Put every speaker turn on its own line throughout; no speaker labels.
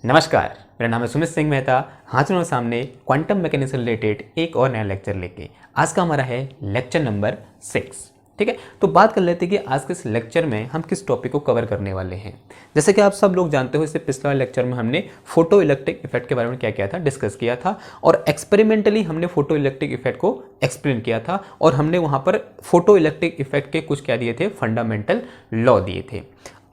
नमस्कार, मेरा नाम है सुमित सिंह मेहता। हाजिर हूँ सामने क्वांटम मैकेनिक्स से रिलेटेड एक और नया लेक्चर लेके। आज का हमारा है लेक्चर नंबर 6। ठीक है, तो बात कर लेते हैं कि आज के इस लेक्चर में हम किस टॉपिक को कवर करने वाले हैं। जैसे कि आप सब लोग जानते हो, इससे पिछले वाले लेक्चर में हमने फोटो इलेक्ट्रिक इफेक्ट के बारे में क्या किया था, डिस्कस किया था, और एक्सपेरिमेंटली हमने फोटो इलेक्ट्रिक इफेक्ट को एक्सप्लेन किया था, और हमने वहाँ पर फोटो इलेक्ट्रिक इफेक्ट के कुछ क्या दिए थे, फंडामेंटल लॉ दिए थे।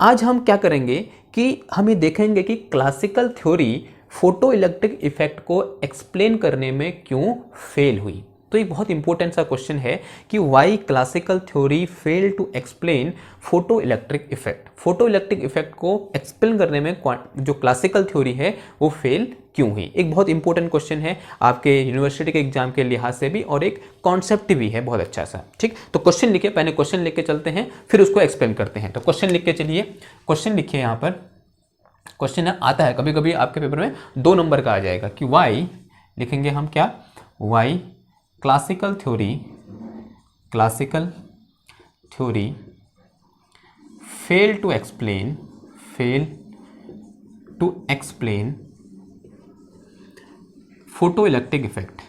आज हम क्या करेंगे कि हम ये देखेंगे कि classical theory photo electric effect को एक्सप्लेन करने में क्यों फेल हुई। तो ये बहुत इंपॉर्टेंट सा क्वेश्चन है कि why classical theory fail to explain photoelectric effect. Photoelectric effect को एक्सप्लेन करने में जो क्लासिकल थ्योरी है वो फेल क्यों हुई। एक बहुत इंपॉर्टेंट क्वेश्चन है आपके यूनिवर्सिटी के एग्जाम के लिहाज से भी, और एक कॉन्सेप्ट भी है बहुत अच्छा सा। ठीक, तो क्वेश्चन लिखिए, पहले क्वेश्चन लिख के चलते हैं, फिर उसको एक्सप्लेन करते हैं। तो क्वेश्चन लिख के चलिए, क्वेश्चन लिखिए। यहाँ पर क्वेश्चन आता है, कभी कभी आपके पेपर में 2 नंबर का आ जाएगा कि वाई लिखेंगे हम क्या, why classical theory fail to explain photoelectric effect.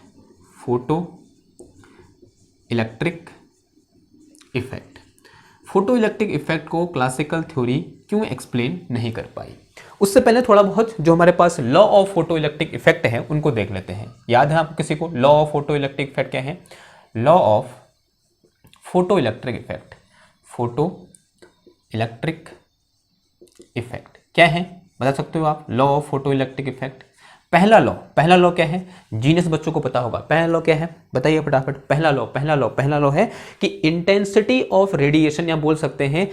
Photoelectric effect को क्लासिकल थ्योरी क्यों एक्सप्लेन नहीं कर पाई। उससे पहले थोड़ा बहुत जो हमारे पास law of photoelectric effect है उनको देख लेते हैं। याद है आपको किसी को law of photoelectric effect क्या है? Law of photoelectric effect क्या है, बता सकते हो आप? Law of photoelectric effect, पहला लॉ क्या है? जीनियस बच्चों को पता होगा। पहला लॉ क्या है, बताइए फटाफट। पहला लॉ है कि इंटेंसिटी ऑफ रेडिएशन, या बोल सकते हैं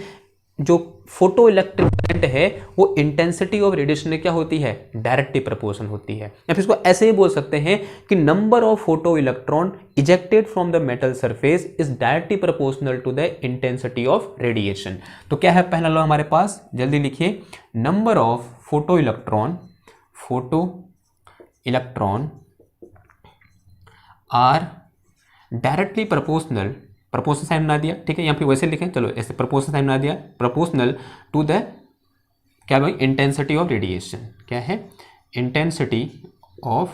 जो फोटो इलेक्ट्रिक करंट है वो इंटेंसिटी ऑफ रेडिएशन में क्या होती है, डायरेक्टली प्रोपोर्शनल होती है। या फिर इसको ऐसे ही बोल सकते हैं कि number of photoelectron ejected from the metal surface is directly proportional to the intensity of radiation. तो क्या है पहला लॉ हमारे पास, जल्दी लिखिए। Number of photoelectron are directly proportional sign बना दिया, ठीक है, या फिर वैसे लिखें, चलो ऐसे प्रोपोर्शनल साइन बना दिया, प्रोपोर्शनल टू द क्या भाई, इंटेंसिटी ऑफ रेडिएशन। क्या है? Intensity of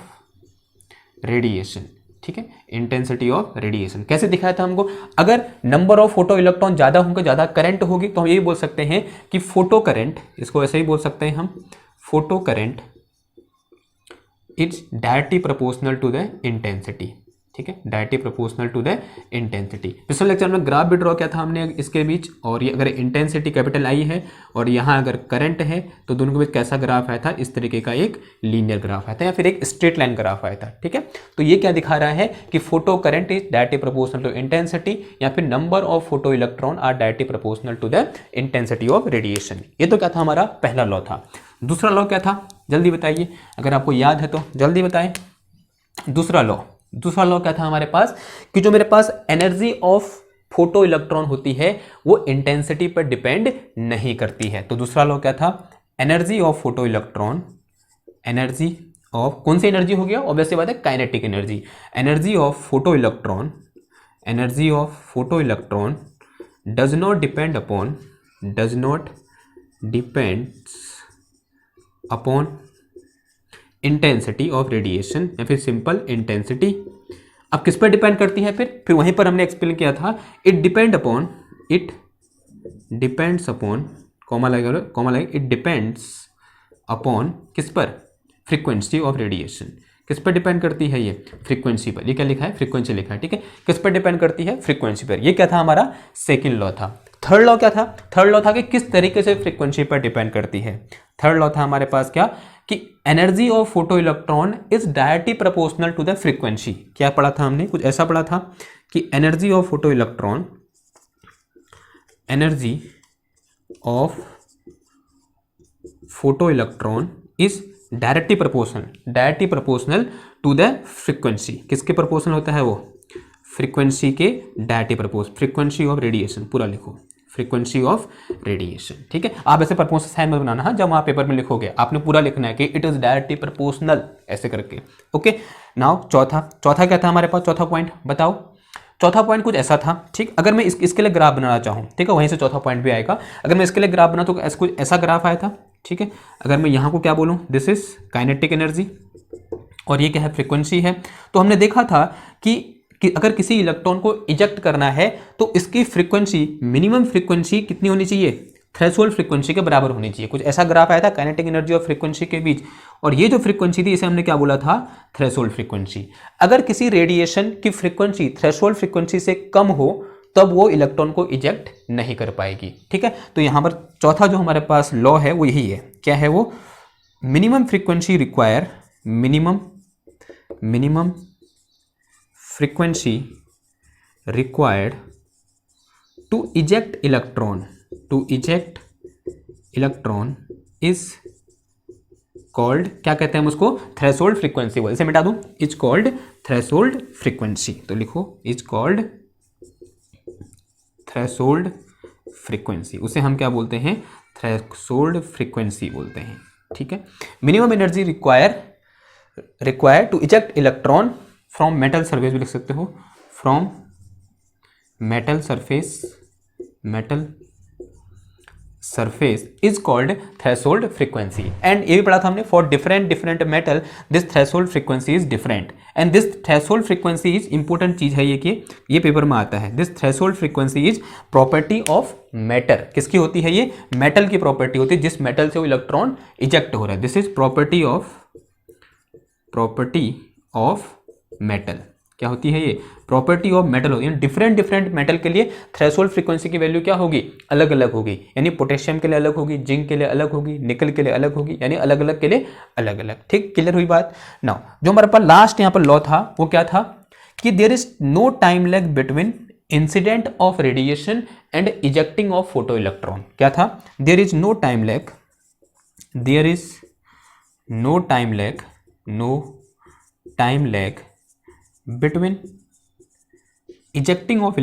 radiation. ठीक है, इंटेंसिटी ऑफ रेडिएशन कैसे दिखाया था हमको? अगर नंबर ऑफ फोटो इलेक्ट्रॉन ज्यादा होंगे, ज्यादा करंट होगी, तो हम यही बोल सकते हैं कि फोटो करंट, इसको ऐसे ही बोल सकते हैं हम, photocurrent is directly proportional to the intensity. ठीक है, directly proportional to the intensity. पिछले लेक्चर में ग्राफ भी ड्रॉ किया था हमने इसके बीच, और ये अगर इंटेंसिटी कैपिटल आई है और यहाँ अगर करंट है तो दोनों के बीच कैसा ग्राफ आया था, इस तरीके का एक लीनियर ग्राफ आया था, या फिर एक स्ट्रेट लाइन ग्राफ आया था। ठीक है, तो ये क्या दिखा रहा है कि photocurrent is directly proportional to intensity, या फिर number of photoelectron are directly proportional to the intensity of radiation. ये तो क्या था, हमारा पहला लॉ था। दूसरा लॉ क्या था, जल्दी बताइए, अगर आपको याद है तो जल्दी बताएं। दूसरा लॉ क्या था हमारे पास, कि जो मेरे पास एनर्जी ऑफ फोटो इलेक्ट्रॉन होती है वो इंटेंसिटी पर डिपेंड नहीं करती है। तो दूसरा लॉ क्या था, energy of photo electron, energy of कौन सी एनर्जी हो गया, ऑब्वियसली बात है kinetic energy. Energy of photo electron does not depends upon intensity of radiation, या फिर सिंपल इंटेंसिटी। अब किस पर डिपेंड करती है? फिर वहीं पर हमने एक्सप्लेन किया था, इट डिपेंड्स अपॉन कॉमा लगेगा, इट डिपेंड्स अपॉन किस पर, फ्रीक्वेंसी ऑफ रेडिएशन। किस पर डिपेंड करती है? ये फ्रीक्वेंसी पर। ये क्या लिखा है, फ्रीक्वेंसी लिखा है। ठीक है, किस पर डिपेंड करती है, फ्रीक्वेंसी पर। ये क्या था हमारा सेकंड लॉ था। थर्ड लॉ क्या था? थर्ड लॉ था कि किस तरीके से फ्रीक्वेंसी पर डिपेंड करती है। थर्ड लॉ था हमारे पास क्या, कि energy of photoelectron is directly proportional to the frequency. क्या पढ़ा था हमने, कुछ ऐसा पढ़ा था कि energy of photoelectron is directly proportional to the frequency. किसके प्रोपोर्शनल होता है वो, फ्रीक्वेंसी के directly proportional. Frequency of radiation पूरा लिखो, फ्रीक्वेंसी ऑफ रेडिएशन। ठीक है, आप ऐसे प्रोपोर्शनल साइन मत बनाना, जब वहां पेपर में लिखोगे आपने पूरा लिखना है कि इट इज डायरेक्टली प्रोपोर्शनल, ऐसे करके। ओके, नाउ चौथा क्या था हमारे पास, चौथा पॉइंट बताओ। चौथा पॉइंट कुछ ऐसा था, ठीक, अगर मैं इसके लिए ग्राफ बनाना चाहूँ, ठीक है, वहीं से चौथा पॉइंट भी आएगा। अगर मैं इसके लिए ग्राफ बना तो कुछ ऐसा ग्राफ आया था, ठीक है। अगर मैं यहाँ को क्या बोलूँ, दिस इज काइनेटिक एनर्जी और ये क्या है, फ्रीक्वेंसी है। तो हमने देखा था कि अगर किसी इलेक्ट्रॉन को इजेक्ट करना है तो इसकी फ्रीक्वेंसी, मिनिमम फ्रीक्वेंसी कितनी होनी चाहिए, थ्रेशोल्ड फ्रीक्वेंसी के बराबर होनी चाहिए। कुछ ऐसा ग्राफ आया था काइनेटिक एनर्जी और फ्रीक्वेंसी के बीच, और ये जो फ्रीक्वेंसी थी इसे हमने क्या बोला था, थ्रेशोल्ड फ्रीक्वेंसी। अगर किसी रेडिएशन की फ्रीक्वेंसी थ्रेशोल्ड फ्रीक्वेंसी से कम हो तब वो इलेक्ट्रॉन को इजेक्ट नहीं कर पाएगी। ठीक है, तो यहां पर चौथा जो हमारे पास लॉ है वो यही है, क्या है वो, minimum frequency require, minimum frequency required to eject electron is called, क्या कहते हैं हम उसको, थ्रेशोल्ड फ्रीक्वेंसी। वो इसे मिटा दूं, इज कॉल्ड थ्रेशोल्ड फ्रीक्वेंसी। तो लिखो इज कॉल्ड थ्रेशोल्ड फ्रीक्वेंसी, उसे हम क्या बोलते हैं, थ्रेशोल्ड फ्रीक्वेंसी बोलते हैं। ठीक है, minimum energy require to eject electron from metal surface भी लिख सकते हो, from metal surface is called threshold frequency. And ये भी पढ़ा था हमने, for different metal this threshold frequency is different and this threshold frequency is important चीज है ये, कि ये पेपर में आता है, this threshold frequency is property of matter. किसकी होती है ये, मेटल की प्रॉपर्टी होती है, जिस मेटल से वो इलेक्ट्रॉन इजेक्ट हो रहा है। This is property of metal. क्या होती है ये, प्रॉपर्टी ऑफ मेटल होती है। डिफरेंट मेटल के लिए थ्रेशोल्ड फ्रीक्वेंसी की वैल्यू क्या होगी, अलग अलग होगी। यानी पोटेशियम के लिए अलग होगी, जिंक के लिए अलग होगी, निकल के लिए अलग होगी, यानी अलग अलग के लिए अलग अलग। ठीक, क्लियर हुई बात। नाउ जो हमारे पास लास्ट यहाँ पर लॉ था वो क्या था, कि there is no time lag between incident of radiation and ejecting of photoelectron. क्या था, there is no time lag between ejecting of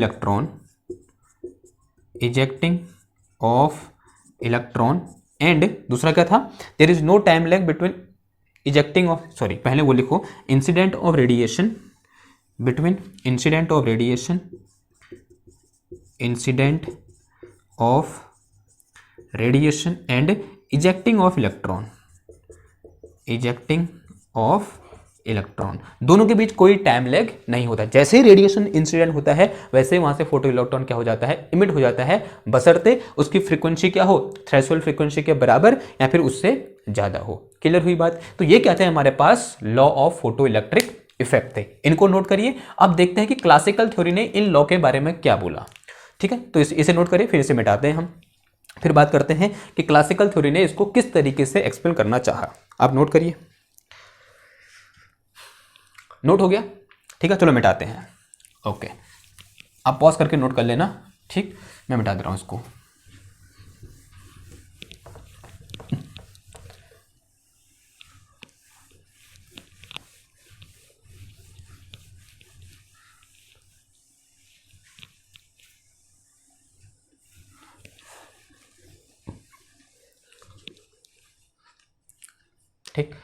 electron and दूसरा क्या था, there is no time lag between ejecting of, sorry पहले वो लिखो, incident of radiation and ejecting of electron, दोनों के बीच कोई टाइम लैग नहीं होता। जैसे ही रेडिएशन इंसिडेंट होता है वैसे ही वहां से फोटो इलेक्ट्रॉन क्या हो जाता है, इमिट हो जाता है, बशर्ते उसकी फ्रीक्वेंसी क्या हो, थ्रेशोल्ड फ्रीक्वेंसी के बराबर या फिर उससे ज्यादा हो। क्लियर हुई बात। तो ये क्या थे हमारे पास law of photoelectric effect थे, इनको नोट करिए। अब देखते हैं कि क्लासिकल थ्योरी ने इन लॉ के बारे में क्या बोला। ठीक है, तो इसे नोट करिए, फिर इसे मिटाते हैं हम, फिर बात करते हैं कि क्लासिकल थ्योरी ने इसको किस तरीके से एक्सप्लेन करना चाहा। आप नोट करिए, नोट हो गया। ठीक है, चलो मिटाते हैं। ओके, आप पॉज करके नोट कर लेना। ठीक, मैं मिटा दे रहा हूं इसको। ठीक,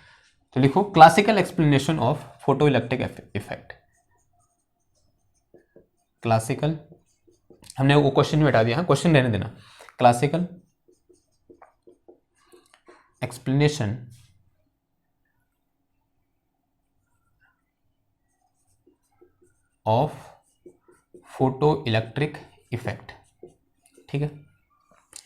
तो लिखो classical explanation of photoelectric effect. Classical, हमने वो क्वेश्चन में हटा दिया, क्वेश्चन रहने देना। Classical explanation of photoelectric effect. ठीक है,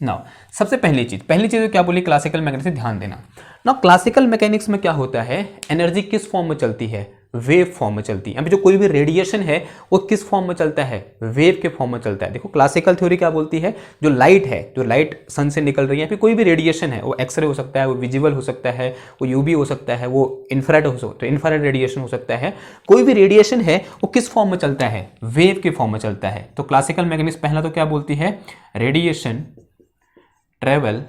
नाउ सबसे पहली चीज क्या बोली, क्लासिकल मैकेनिक्स से ध्यान देना। नाउ क्लासिकल मैकेनिक्स में क्या होता है, एनर्जी किस फॉर्म में चलती है, वेव फॉर्म में चलती है। अभी जो कोई भी रेडिएशन है वो किस फॉर्म में चलता है, वेव के फॉर्म में चलता है। देखो क्लासिकल थ्योरी क्या बोलती है, जो लाइट सन से निकल रही है, फिर कोई भी रेडिएशन है, वो एक्सरे हो सकता है, वो विजिबल हो सकता है, वो यूवी हो सकता है, वो इंफ्रारेड हो सकता है, इंफ्रारेड रेडिएशन हो सकता है। कोई भी रेडिएशन है वो किस फॉर्म में चलता है, वेव के फॉर्म में चलता है। तो क्लासिकल मैकेनिक्स पहला तो क्या बोलती है, radiation travel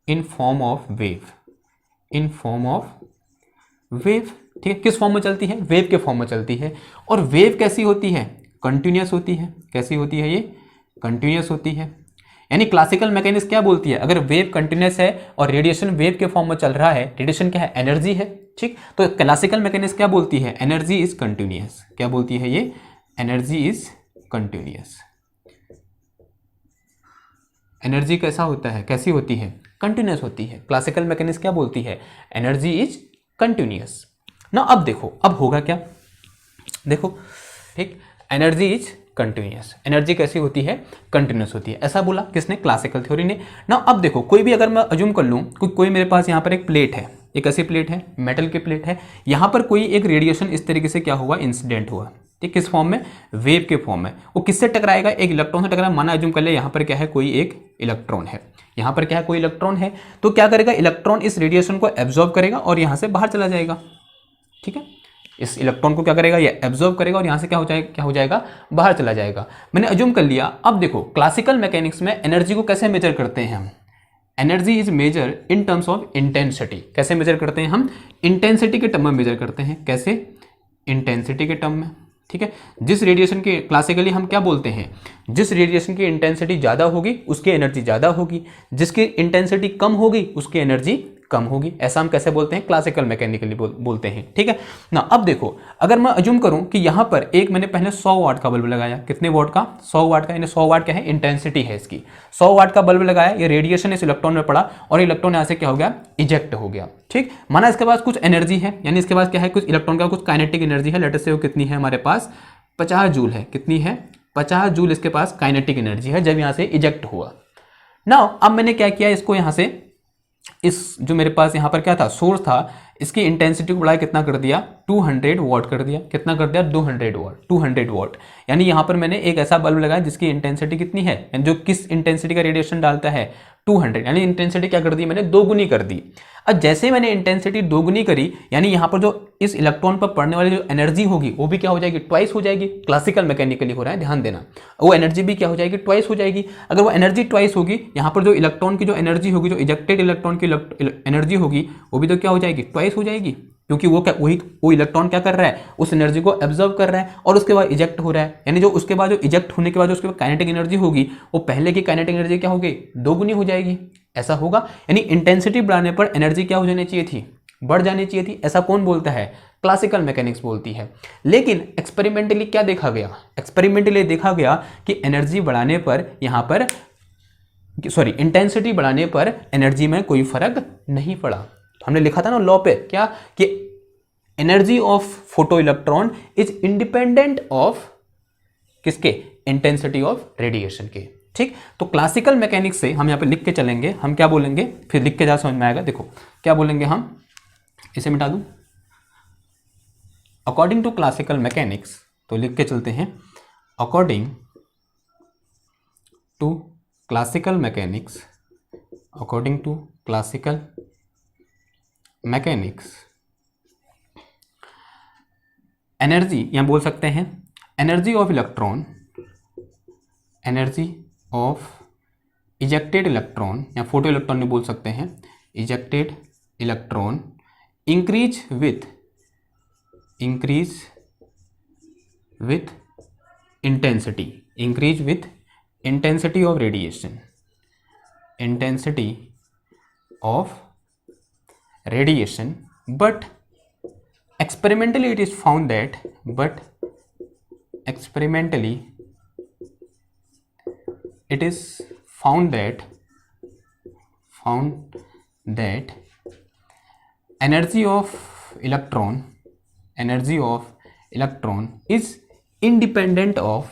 in form of wave. ठीक है, किस फॉर्म में चलती है, वेव के फॉर्म में चलती है। और वेव कैसी होती है, कंटिन्यूअस होती है। कैसी होती है, ये कंटिन्यूअस होती है। यानी क्लासिकल मैकेनिक्स क्या बोलती है, अगर वेव कंटिन्यूअस है और रेडिएशन वेव के फॉर्म में चल रहा है, रेडिएशन क्या है, एनर्जी है। ठीक, तो क्लासिकल मैकेनिक्स क्या बोलती है, एनर्जी इज कंटिन्यूअस। क्या बोलती है ये, एनर्जी इज कंटिन्यूअस। एनर्जी कैसा होता है, कैसी होती है, कंटिन्यूस होती है। क्लासिकल मैकेनिक्स क्या बोलती है? एनर्जी इज कंटिन्यूस ना। अब देखो अब होगा क्या, देखो ठीक, एनर्जी इज कंटिन्यूस। एनर्जी कैसी होती है? कंटिन्यूस होती है। ऐसा बोला किसने? क्लासिकल थ्योरी ने ना। अब देखो कोई भी अगर मैं अज्यूम कर लूँ कोई मेरे पास यहाँ पर एक प्लेट है, एक ऐसी प्लेट है, मेटल की प्लेट है, यहाँ पर कोई एक रेडिएशन इस तरीके से क्या हुआ? इंसिडेंट हुआ, ठीक, किस फॉर्म में? वेव के फॉर्म में। वो किससे टकराएगा? एक इलेक्ट्रॉन से टकराएगा। माना अज्यूम कर ले यहाँ पर क्या है? कोई एक इलेक्ट्रॉन है, यहाँ पर क्या है? कोई इलेक्ट्रॉन है। तो क्या करेगा? इलेक्ट्रॉन इस रेडिएशन को एब्जॉर्ब करेगा और यहाँ से बाहर चला जाएगा, ठीक है। इस इलेक्ट्रॉन को क्या करेगा? ये एब्जॉर्ब करेगा और यहाँ से क्या हो जाएगा? बाहर चला जाएगा। मैंने अज्यूम कर लिया। अब देखो क्लासिकल मैकेनिक्स में एनर्जी को कैसे मेजर करते हैं हम? Energy is measure in terms of intensity. कैसे मेजर करते हैं हम? इंटेंसिटी के टर्म में मेजर करते हैं। कैसे? इंटेंसिटी के टर्म में, ठीक है। जिस रेडिएशन की क्लासिकली हम क्या बोलते हैं? जिस रेडिएशन की इंटेंसिटी ज़्यादा होगी उसकी एनर्जी ज़्यादा होगी, जिसकी इंटेंसिटी कम होगी उसकी एनर्जी कम होगी। ऐसा हम कैसे बोलते हैं? क्लासिकल मैकेनिकली बोलते हैं, ठीक है ना। अब देखो अगर मैं अज्यूम करूं कि यहाँ पर एक मैंने पहले 100 वाट का बल्ब लगाया, कितने वाट का? 100 वाट का, यानी 100 वाट क्या है? इंटेंसिटी है इसकी। 100 वाट का बल्ब लगाया, ये रेडिएशन इस इलेक्ट्रॉन में पड़ा और इलेक्ट्रॉन यहाँ से क्या हो गया? इजेक्ट हो गया, ठीक। माना इसके पास कुछ एनर्जी है, यानी इसके पास क्या है? कुछ इलेक्ट्रॉन का कुछ काइनेटिक एनर्जी है। लेट अस से वो कितनी है हमारे पास? 50 जूल है। कितनी है? 50 जूल इसके पास काइनेटिक एनर्जी है जब यहाँ से इजेक्ट हुआ ना। अब मैंने क्या किया? इसको यहाँ से इस जो मेरे पास यहाँ पर क्या था? सोर्स था, इसकी इंटेंसिटी को बढ़ाया, कितना कर दिया? 200 वॉट कर दिया। कितना कर दिया? 200 वॉट। 200 वॉट यानी यहाँ पर मैंने एक ऐसा बल्ब लगाया जिसकी इंटेंसिटी कितनी है? जो किस इंटेंसिटी का रेडिएशन डालता है? 200, यानी इंटेंसिटी क्या कर दी मैंने? दोगुनी कर दी। अब जैसे मैंने इंटेंसिटी दोगुनी करी, यानी यहाँ पर जो इस इलेक्ट्रॉन पर पड़ने वाली जो एनर्जी होगी वो भी क्या हो जाएगी? ट्वाइस हो जाएगी। क्लासिकल मैकेनिकली हो रहा है, ध्यान देना। वो एनर्जी भी क्या हो जाएगी? ट्वाइस हो जाएगी। अगर वो एनर्जी ट्वाइस होगी, यहाँ पर जो इलेक्ट्रॉन की जो एनर्जी होगी, जो इजेक्टेड इलेक्ट्रॉन की एनर्जी होगी वो भी तो क्या हो जाएगी? ट्वाइस हो जाएगी, क्योंकि वो इलेक्ट्रॉन क्या कर रहा है? उस एनर्जी को एब्जॉर्ब कर रहा है और उसके बाद इजेक्ट हो रहा है। यानी जो उसके बाद जो इजेक्ट होने के बाद जो उसके बाद काइनेटिक एनर्जी होगी वो पहले की काइनेटिक एनर्जी क्या होगी? दोगुनी हो जाएगी। ऐसा होगा, यानी इंटेंसिटी बढ़ाने पर एनर्जी क्या हो जानी चाहिए थी? बढ़ जानी चाहिए थी। ऐसा कौन बोलता है? क्लासिकल मैकेनिक्स बोलती है। लेकिन एक्सपेरिमेंटली क्या देखा गया? एक्सपेरिमेंटली देखा गया कि एनर्जी बढ़ाने पर यहाँ पर इंटेंसिटी बढ़ाने पर एनर्जी में कोई फर्क नहीं पड़ा। हमने लिखा था ना लॉ पे, क्या कि energy of photoelectron is independent of किसके? इंटेंसिटी ऑफ रेडिएशन के, ठीक। तो क्लासिकल मैकेनिक्स से हम यहाँ पे लिख के चलेंगे, हम क्या बोलेंगे? फिर लिख के जा समझ में आएगा। देखो क्या बोलेंगे हम, इसे मिटा दूं। अकॉर्डिंग टू क्लासिकल मैकेनिक्स, तो लिख के चलते हैं, according to classical mechanics, according to classical mechanics, energy यहाँ बोल सकते हैं energy of electron, energy of ejected electron या फोटो इलेक्ट्रॉन नहीं बोल सकते हैं, ejected electron increase with intensity, increase with intensity of radiation, intensity of radiation, but experimentally it is found that energy of electron is independent of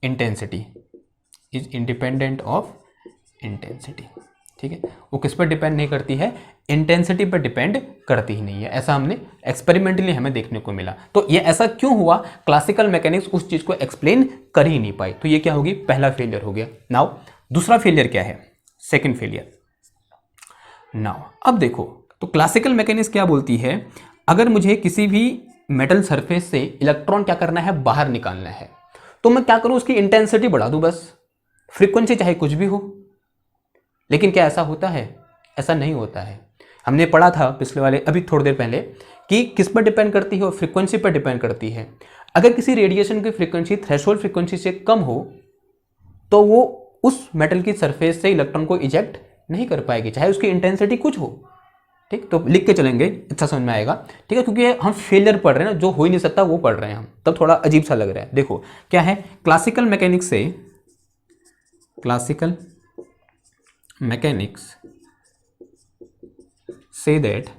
intensity, is independent of intensity, ठीक है। वो किस पर depend नहीं करती है? Intensity पर depend करती ही नहीं है। ऐसा हमने एक्सपेरिमेंटली हमें देखने को मिला। तो ये ऐसा क्यों हुआ? क्लासिकल मैकेनिक्स उस चीज को एक्सप्लेन कर ही नहीं पाई। तो ये क्या होगी? पहला फेलियर हो गया। नाउ दूसरा फेलियर क्या है? Second failure. नाउ अब देखो, तो क्लासिकल मैकेनिक्स क्या बोलती है? अगर मुझे किसी भी मेटल सरफेस से इलेक्ट्रॉन क्या करना है? बाहर निकालना है, तो मैं क्या करूं? उसकी इंटेंसिटी बढ़ा दूं, बस फ्रीक्वेंसी चाहे कुछ भी हो। लेकिन क्या ऐसा होता है? ऐसा नहीं होता है। हमने पढ़ा था पिछले वाले अभी थोड़ी देर पहले कि किस पर डिपेंड करती है? फ्रीक्वेंसी पर डिपेंड करती है। अगर किसी रेडिएशन की फ्रीक्वेंसी थ्रेशोल्ड फ्रीक्वेंसी से कम हो तो वो उस मेटल की सरफेस से इलेक्ट्रॉन को इजेक्ट नहीं कर पाएगी, चाहे उसकी इंटेंसिटी कुछ हो। ठीक, तो लिख के चलेंगे, अच्छा समझ में आएगा। ठीक है, क्योंकि हम फेलियर पढ़ रहे हैं ना, जो हो ही नहीं सकता वो पढ़ रहे हैं हम, तब थोड़ा अजीब सा लग रहा है। देखो क्या है, क्लासिकल मैकेनिक्स से, classical mechanics say that,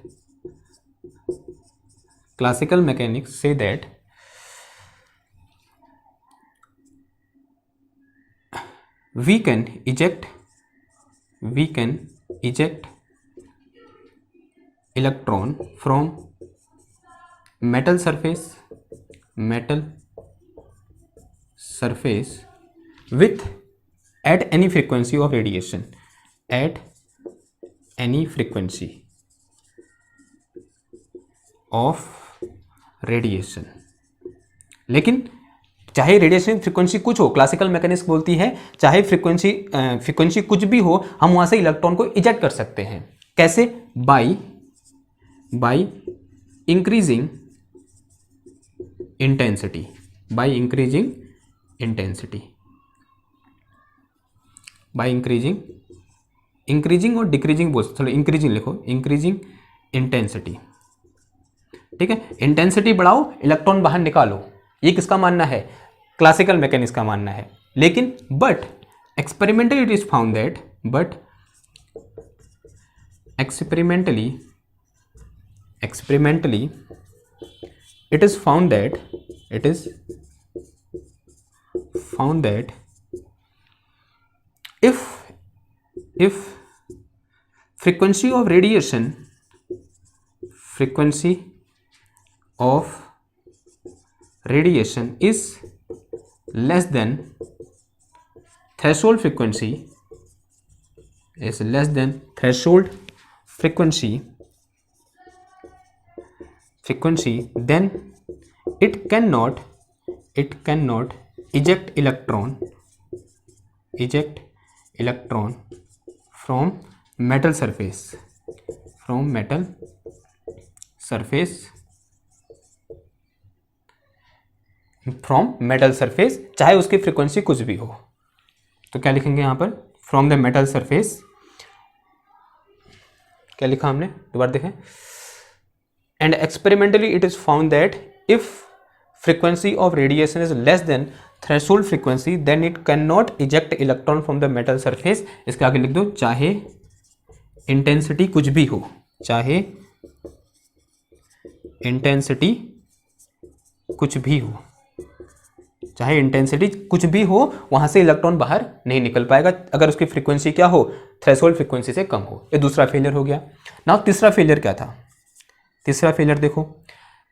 classical mechanics say that we can eject electron from metal surface with at any frequency of radiation, at any frequency of radiation. लेकिन चाहे रेडिएशन फ्रीक्वेंसी कुछ हो, क्लासिकल मैकेनिक्स बोलती है चाहे frequency कुछ भी हो, हम वहां से इलेक्ट्रॉन को इजेक्ट कर सकते हैं। कैसे? By increasing intensity, by increasing increasing और डिक्रीजिंग बोल, चलो इंक्रीजिंग लिखो, इंक्रीजिंग इंटेंसिटी। ठीक है, इंटेंसिटी बढ़ाओ, इलेक्ट्रॉन बाहर निकालो, ये किसका मानना है? क्लासिकल मैकेनिक्स का मानना है। लेकिन but experimentally it is found that, experimentally it is found that if frequency of radiation is less than threshold frequency, then it cannot eject electron from metal surface, चाहे उसकी फ्रीक्वेंसी कुछ भी हो। तो क्या लिखेंगे यहां पर? फ्रॉम द मेटल सरफेस, क्या लिखा हमने, दोबारा देखें। And experimentally it is found that if frequency of radiation is less than threshold frequency, then it cannot eject electron from the metal surface। इसके आगे लिख दो, चाहे इंटेंसिटी कुछ भी हो, चाहे इंटेंसिटी कुछ भी हो, वहां से इलेक्ट्रॉन बाहर नहीं निकल पाएगा अगर उसकी फ्रीक्वेंसी क्या हो? थ्रेशोल्ड फ्रीक्वेंसी से कम हो। ये दूसरा फेलियर हो गया। नाउ तीसरा फेलियर क्या था? तीसरा फेलियर देखो,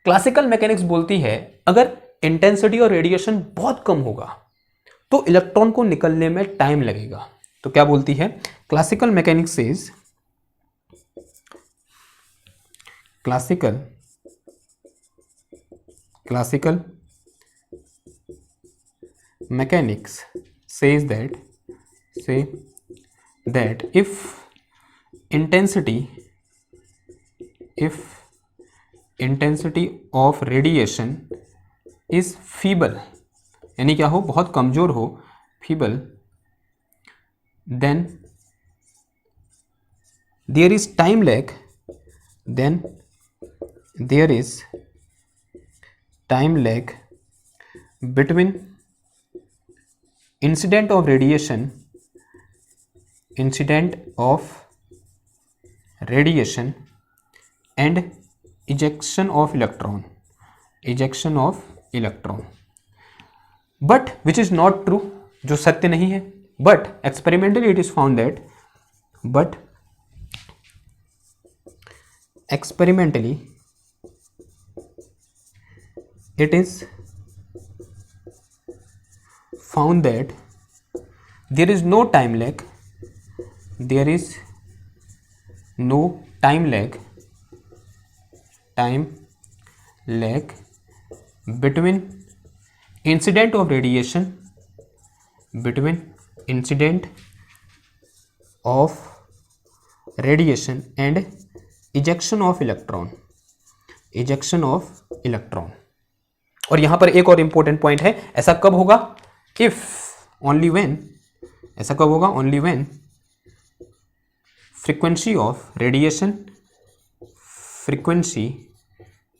क्लासिकल मैकेनिक्स बोलती है अगर इंटेंसिटी और रेडिएशन बहुत कम होगा तो इलेक्ट्रॉन को निकलने में टाइम लगेगा। तो क्या बोलती है? Classical mechanics says, classical mechanics says that if intensity of radiation is feeble, यानी क्या हो? बहुत कमजोर हो, feeble, then there is time lag between incident of radiation and ejection of electron, but which is not true, जो सत्य नहीं है। but experimentally it is found that, it is found that there is no time lag, between incident of radiation and ejection of electron, और यहां पर एक और important point है, ऐसा कब होगा? only when frequency of radiation frequency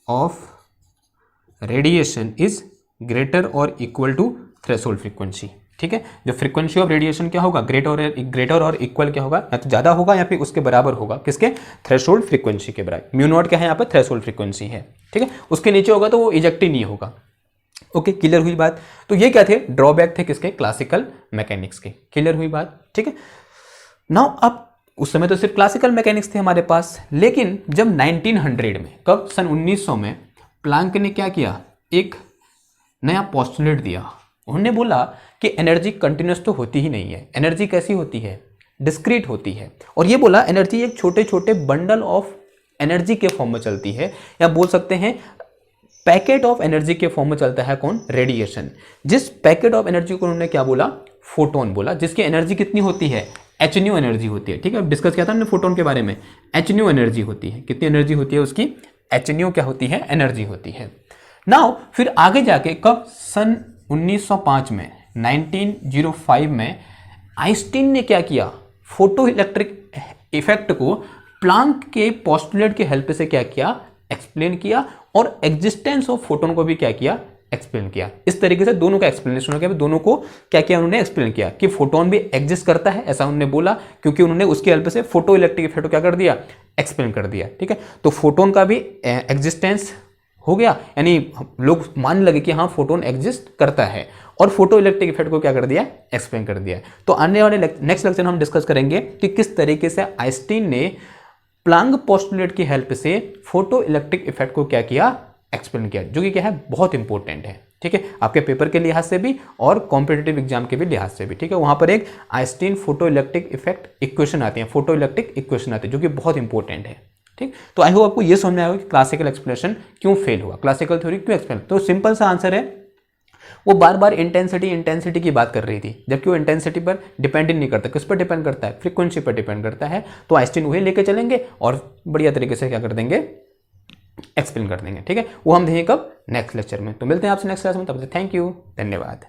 of radiation is greater और इक्वल टू थ्रेशोल्ड फ्रीक्वेंसी। ठीक है, जो फ्रीक्वेंसी ऑफ रेडिएशन क्या होगा, ग्रेटर और इक्वल क्या होगा, या तो ज़्यादा होगा या फिर उसके बराबर होगा, किसके, थ्रेशोल्ड फ्रीक्वेंसी के बराबर। म्यू नॉट क्या है यहाँ पर, थ्रेशोल्ड फ्रीक्वेंसी है। ठीक है, उसके नीचे होगा तो वो इजेक्ट ही नहीं होगा। ओके, क्लियर हुई बात। तो ये क्या थे, ड्रॉबैक थे किसके, क्लासिकल मैकेनिक्स के। क्लियर हुई बात। ठीक है, नाउ अब उस समय तो सिर्फ क्लासिकल मैकेनिक्स थे हमारे पास, लेकिन जब 1900 में, कब, सन 1900 में प्लांक ने क्या किया, एक नया पोस्टुलेट दिया। उन्होंने बोला कि एनर्जी कंटिन्यूस तो होती ही नहीं है, एनर्जी कैसी होती है, डिस्क्रीट होती है। और ये बोला एनर्जी एक छोटे छोटे बंडल ऑफ एनर्जी के फॉर्म में चलती है, या बोल सकते हैं पैकेट ऑफ एनर्जी के फॉर्म में चलता है कौन, रेडिएशन। जिस पैकेट ऑफ एनर्जी को उन्होंने क्या बोला, फोटोन बोला, जिसकी एनर्जी कितनी होती है, एच न्यू एनर्जी होती है। ठीक है, डिस्कस किया था हमने फोटोन के बारे में, एच न्यू एनर्जी होती है। कितनी एनर्जी होती है उसकी, एच न्यू क्या होती है, एनर्जी होती है। नाउ फिर आगे जाके कब, सन 1905 में, 1905 में आइंस्टीन ने क्या किया, फोटो इलेक्ट्रिक इफेक्ट को प्लांक के पोस्टुलेट के हेल्प से क्या किया, एक्सप्लेन किया, और एग्जिस्टेंस ऑफ फोटोन को भी क्या किया, एक्सप्लेन किया। इस तरीके से दोनों का एक्सप्लेनेशन हो गया। दोनों को क्या किया उन्होंने, एक्सप्लेन किया कि फोटोन भी एग्जिस्ट करता है, ऐसा उन्होंने बोला, क्योंकि उन्होंने उसकी हेल्प से फोटो इलेक्ट्रिक इफेक्ट को क्या कर दिया, एक्सप्लेन कर दिया। ठीक है, तो फोटोन का भी एग्जिस्टेंस हो गया, यानी लोग मान लगे कि हाँ फोटोन एग्जिस्ट करता है, और फोटो इलेक्ट्रिक इफेक्ट को क्या कर दिया, एक्सप्लेन कर दिया। तो आने वाले नेक्स्ट लेक्चर में हम डिस्कस करेंगे कि किस तरीके से आइंस्टीन ने प्लांक पोस्टुलेट की हेल्प से फोटो इलेक्ट्रिक इफेक्ट को क्या किया, एक्सप्लेन किया, जो कि क्या है, बहुत इंपॉर्टेंट है। ठीक है, आपके पेपर के लिहाज से भी और कॉम्पिटिटिव एग्जाम के भी लिहाज से भी। ठीक है, वहां पर एक Einstein photo electric effect equation आती है, फोटो इलेक्ट्रिक इक्वेशन आती है, जो कि बहुत इंपॉर्टेंट है। ठीक, तो आई होप आपको ये समझ में आएगा कि क्लासिकल एक्सप्लेनेशन क्यों फेल हुआ, क्लासिकल थ्योरी क्यों एक्सप्लेन। तो सिंपल सा आंसर है, वो बार बार इंटेंसिटी की बात कर रही थी, जबकि वो इंटेंसिटी पर डिपेंड नहीं करता। किस पर डिपेंड करता है, फ्रीक्वेंसी पर डिपेंड करता है। तो आइंस्टीन वही लेके चलेंगे और बढ़िया तरीके से क्या कर देंगे, एक्सप्लेन कर देंगे। ठीक है, वो हम देंगे कब, नेक्स्ट लेक्चर में। तो मिलते हैं आपसे नेक्स्ट क्लास में, तब तक थैंक यू, धन्यवाद।